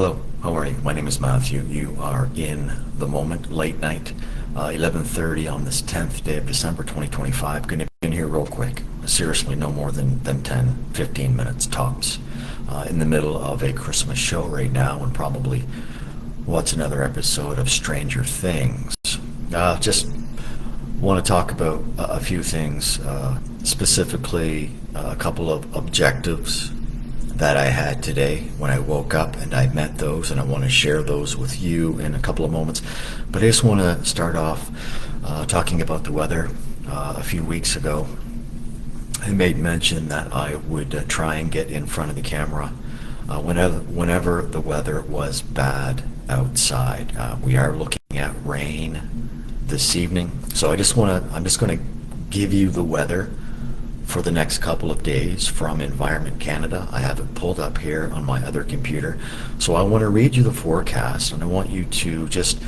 Hello, how are you? My name is Matthew. You are in the moment, late night, 11:30 on this 10th day of December 2025. Going to be in here real quick. Seriously, no more than 10, 15 minutes tops. In the middle of a Christmas show right now, and probably what's another episode of Stranger Things. Just want to talk about a few things, specifically a couple of objectives that I had today when I woke up, and I met those, and I want to share those with you in a couple of moments. But I just want to start off talking about the weather. A few weeks ago, I made mention that I would try and get in front of the camera whenever the weather was bad outside. We are looking at rain this evening, so I'm just going to give you the weather for the next couple of days from Environment Canada. I have it pulled up here on my other computer. So I want to read you the forecast, and I want you to just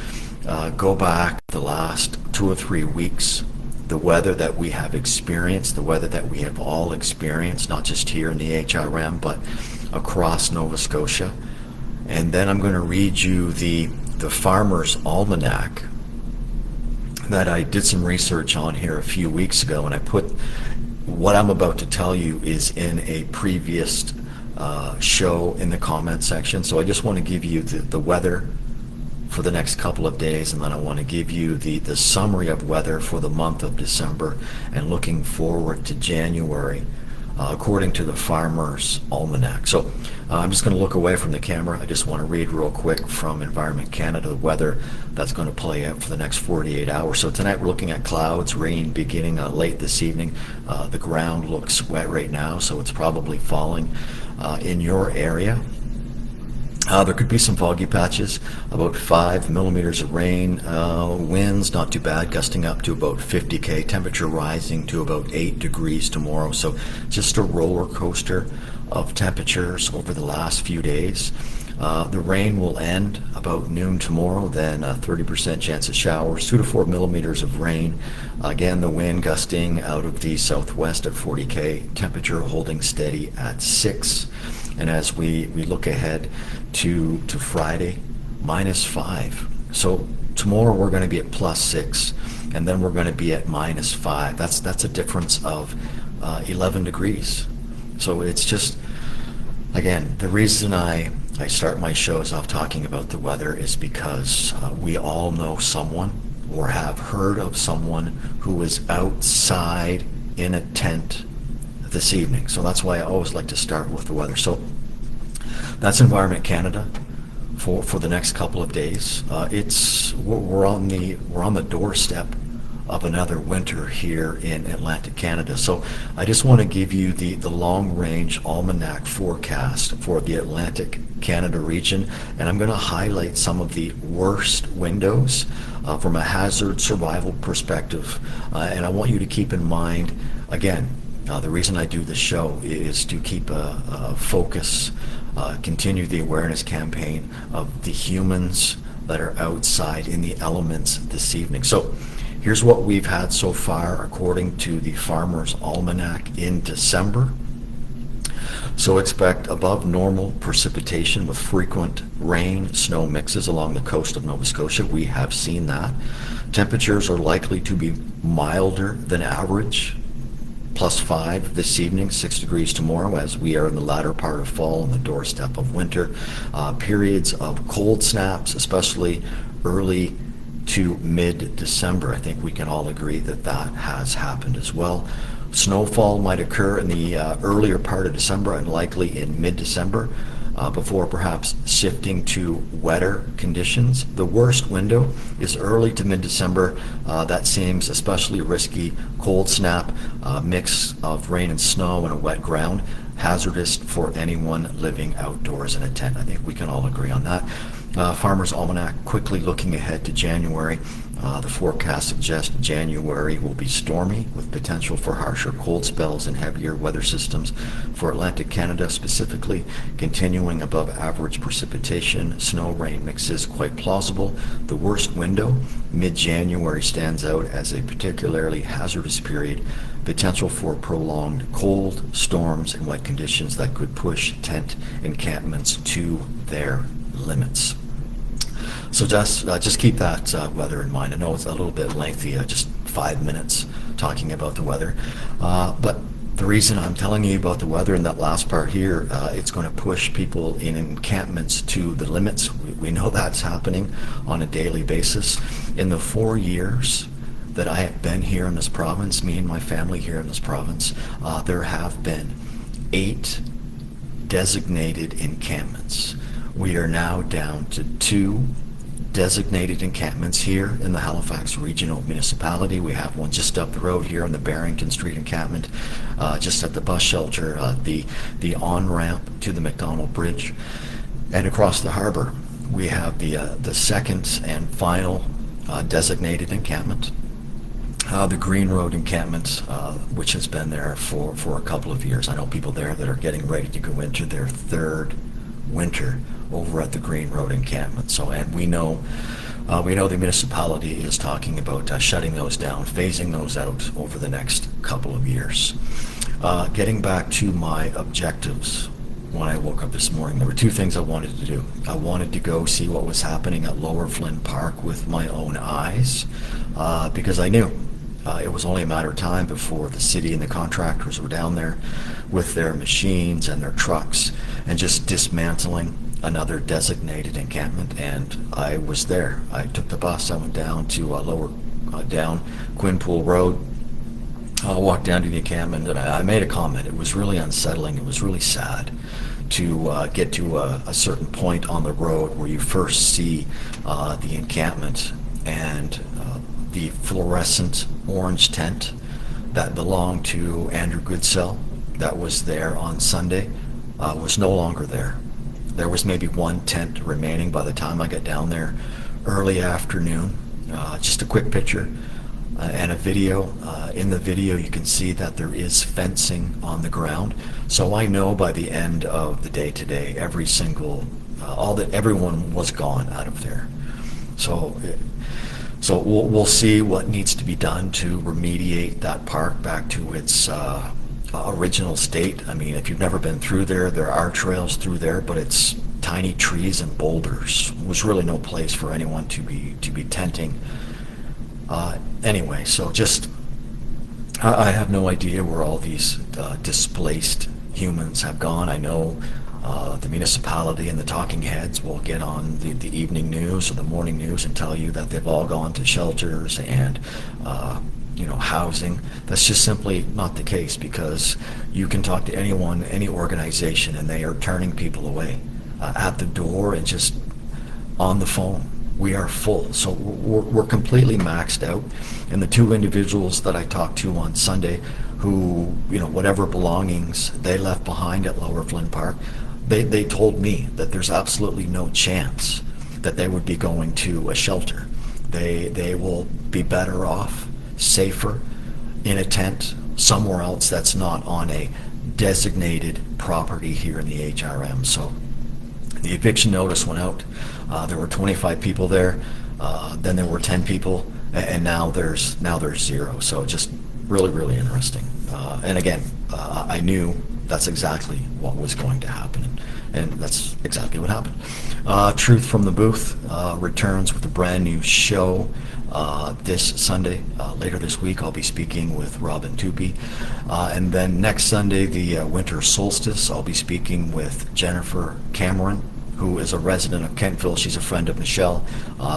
go back the last 2 or 3 weeks, the weather that we have experienced, the weather that we have all experienced, not just here in the HRM, but across Nova Scotia. And then I'm going to read you the Farmer's Almanac that I did some research on here a few weeks ago, and I put what I'm about to tell you is in a previous show in the comment section. So I just want to give you the weather for the next couple of days, and then I want to give you the summary of weather for the month of December and looking forward to January according to the Farmer's Almanac. So I'm just going to look away from the camera. I just want to read real quick from Environment Canada the weather that's going to play out for the next 48 hours. So tonight we're looking at clouds, rain beginning late this evening. The ground looks wet right now, so it's probably falling in your area. There could be some foggy patches, about 5 millimeters of rain, winds not too bad, gusting up to about 50 km, temperature rising to about 8 degrees tomorrow. So just a roller coaster of temperatures over the last few days. The rain will end about noon tomorrow, then a 30% chance of showers, 2 to 4 millimeters of rain. Again, the wind gusting out of the southwest at 40 km, temperature holding steady at 6. And as we look ahead to Friday, -5. So tomorrow we're going to be at +6, and then we're going to be at -5. That's a difference of 11 degrees. So it's just, again, the reason I start my shows off talking about the weather is because we all know someone or have heard of someone who is outside in a tent this evening. So that's why I always like to start with the weather. So that's Environment Canada for the next couple of days. We're on the doorstep of another winter here in Atlantic Canada. So I just want to give you the long range almanac forecast for the Atlantic Canada region, and I'm going to highlight some of the worst windows from a hazard survival perspective. And I want you to keep in mind, again, the reason I do this show is to keep a focus, continue the awareness campaign of the humans that are outside in the elements this evening. So here's what we've had so far according to the Farmer's Almanac in December. So expect above normal precipitation with frequent rain, snow mixes along the coast of Nova Scotia. We have seen that. Temperatures are likely to be milder than average. +5 this evening, 6 degrees tomorrow, as we are in the latter part of fall on the doorstep of winter. Periods of cold snaps, especially early to mid-December. I think we can all agree that that has happened as well. Snowfall might occur in the earlier part of December and likely in mid-December, before perhaps shifting to wetter conditions. The worst window is early to mid-December. That seems especially risky. Cold snap, mix of rain and snow and a wet ground, hazardous for anyone living outdoors in a tent. I think we can all agree on that. Farmer's Almanac, quickly looking ahead to January. The forecast suggests January will be stormy with potential for harsher cold spells and heavier weather systems. For Atlantic Canada specifically, continuing above average precipitation, snow rain mixes quite plausible. The worst window, mid-January, stands out as a particularly hazardous period. Potential for prolonged cold, storms, and wet conditions that could push tent encampments to their limits. So just keep that weather in mind. I know it's a little bit lengthy, just 5 minutes talking about the weather, but the reason I'm telling you about the weather in that last part here, it's going to push people in encampments to the limits. We know that's happening on a daily basis. In the 4 years that I have been here in this province, me and my family here in this province, there have been 8 designated encampments. We are now down to 2 designated encampments here in the Halifax Regional Municipality. We have one just up the road here on the Barrington Street encampment, just at the bus shelter, the on-ramp to the McDonald Bridge, and across the harbor. We have the second and final designated encampment, the Green Road encampment, which has been there for a couple of years. I know people there that are getting ready to go into their 3rd winter over at the Green Road encampment. So, and we know the municipality is talking about shutting those down, phasing those out over the next couple of years. Getting back to my objectives, when I woke up this morning, there were 2 things I wanted to do. I wanted to go see what was happening at Lower Flynn Park with my own eyes, because I knew it was only a matter of time before the city and the contractors were down there with their machines and their trucks and just dismantling another designated encampment. And I was there. I took the bus. I went down to down Quinpool Road. I walked down to the encampment, and I made a comment. It was really unsettling. It was really sad to get to a certain point on the road where you first see the encampment, and the fluorescent orange tent that belonged to Andrew Goodsell that was there on Sunday was no longer there. There was maybe 1 tent remaining by the time I got down there early afternoon. Just a quick picture and a video. In the video you can see that there is fencing on the ground. So I know by the end of the day today, everyone was gone out of there. So we'll see what needs to be done to remediate that park back to its original state. I mean, if you've never been through there are trails through there, but it's tiny trees and boulders. There was really no place for anyone to be tenting. Anyway, so I have no idea where all these displaced humans have gone. I know the municipality and the talking heads will get on the evening news or the morning news and tell you that they've all gone to shelters and housing. That's just simply not the case, because you can talk to anyone, any organization, and they are turning people away at the door and just on the phone. We are full, so we're completely maxed out. And the 2 individuals that I talked to on Sunday, who whatever belongings they left behind at Lower Flynn Park, they told me that there's absolutely no chance that they would be going to a shelter. They will be better off, safer, in a tent somewhere else that's not on a designated property here in the HRM. So the eviction notice went out. There were 25 people there. Then there were 10 people, and now there's 0. So just really, really interesting. And again, I knew that's exactly what was going to happen, and that's exactly what happened. Truth from the Booth returns with a brand new show this Sunday. Later this week, I'll be speaking with Robin Tupy. And then next Sunday, the winter solstice, I'll be speaking with Jennifer Cameron, who is a resident of Kentville. She's a friend of Michelle.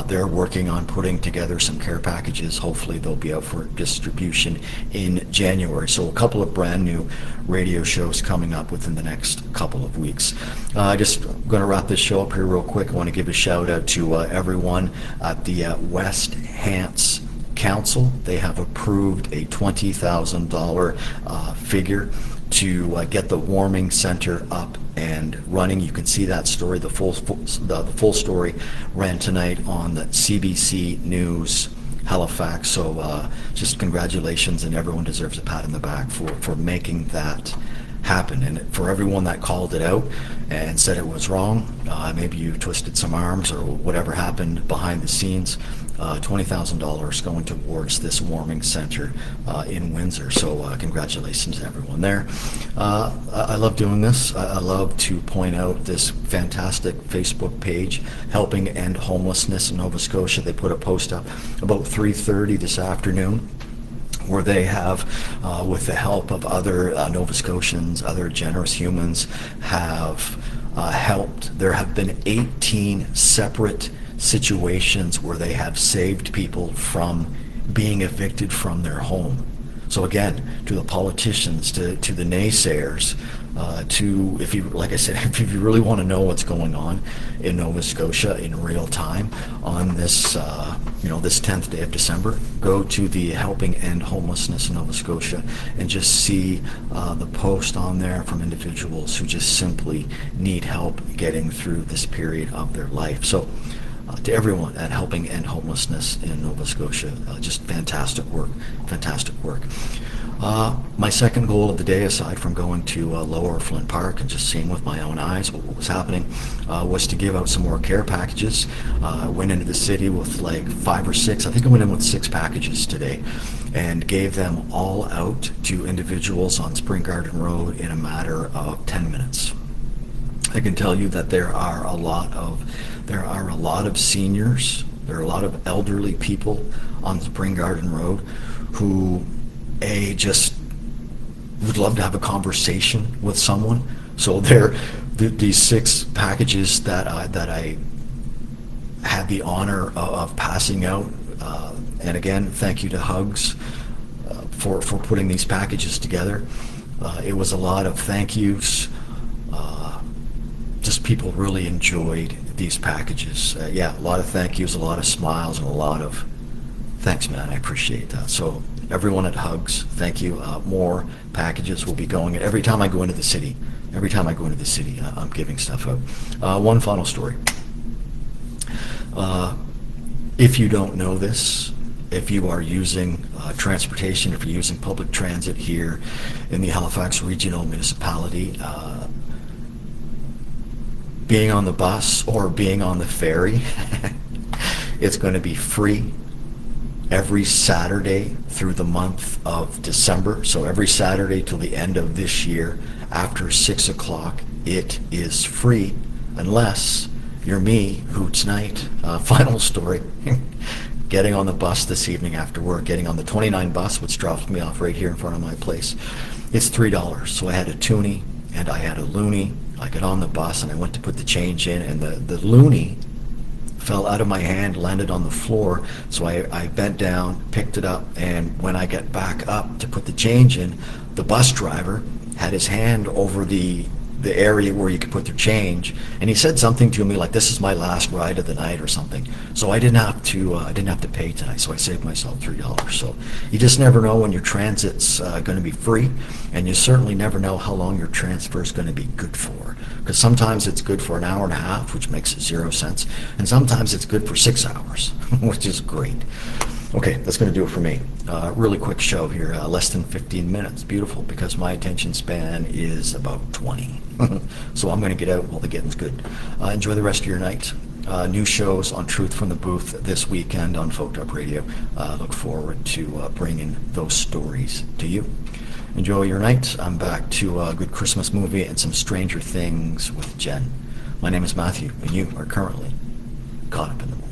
They're working on putting together some care packages. Hopefully they'll be out for distribution in January. So a couple of brand new radio shows coming up within the next couple of weeks. Just going to wrap this show up here real quick. I want to give a shout out to everyone at the West Hants Council. They have approved a $20,000 figure to get the warming center up and running. You can see that story. The full story ran tonight on the CBC News Halifax. So just congratulations, and everyone deserves a pat on the back for making that happen. And for everyone that called it out and said it was wrong, maybe you twisted some arms or whatever happened behind the scenes, $20,000 going towards this warming center in Windsor. So congratulations to everyone there. I love doing this. I love to point out this fantastic Facebook page, Helping End Homelessness in Nova Scotia. They put a post up about 3:30 this afternoon, where they have, with the help of other Nova Scotians, other generous humans, have helped. There have been 18 separate situations where they have saved people from being evicted from their home. So again, to the politicians, to the naysayers, if you, like I said, if you really want to know what's going on in Nova Scotia in real time on this, this 10th day of December, go to the Helping End Homelessness in Nova Scotia and just see the post on there from individuals who just simply need help getting through this period of their life. So to everyone at Helping End Homelessness in Nova Scotia, just fantastic work, fantastic work. My second goal of the day, aside from going to Lower Flynn Park and just seeing with my own eyes what was happening, was to give out some more care packages. I went into the city with like 5 or 6, I think I went in with 6 packages today, and gave them all out to individuals on Spring Garden Road in a matter of 10 minutes. I can tell you that there are a lot of seniors, there are a lot of elderly people on Spring Garden Road who just would love to have a conversation with someone. So these 6 packages that I had the honor of passing out, and again, thank you to Hugs for putting these packages together. It was a lot of thank yous. Just people really enjoyed these packages. A lot of thank yous, a lot of smiles, and a lot of thanks, man. I appreciate that. So everyone at Hugs, thank you. More packages will be going. Every time I go into the city, I'm giving stuff out. One final story. If you don't know this, if you are using transportation, if you're using public transit here in the Halifax Regional Municipality, being on the bus or being on the ferry, it's going to be free every Saturday through the month of December. So every Saturday till the end of this year after 6 o'clock, it is free, unless you're me, who tonight, final story, getting on the bus this evening after work, getting on the 29 bus, which drops me off right here in front of my place. It's $3. So I had a toonie and I had a loonie. I got on the bus and I went to put the change in, and the loonie fell out of my hand, landed on the floor. So I bent down, picked it up, and when I got back up to put the change in, the bus driver had his hand over the area where you could put their change, and he said something to me like, "This is my last ride of the night" or something. So I didn't have to pay tonight, so I saved myself $3. So you just never know when your transit's going to be free, and you certainly never know how long your transfer is going to be good for, because sometimes it's good for an hour and a half, which makes 0 cents, and sometimes it's good for 6 hours, which is great. Okay, that's going to do it for me. Really quick show here, less than 15 minutes. Beautiful, because my attention span is about 20. So I'm going to get out while the getting's good. Enjoy the rest of your night. New shows on Truth from the Booth this weekend on Folk Up Radio. Look forward to bringing those stories to you. Enjoy your night. I'm back to a good Christmas movie and some Stranger Things with Jen. My name is Matthew, and you are currently caught up in the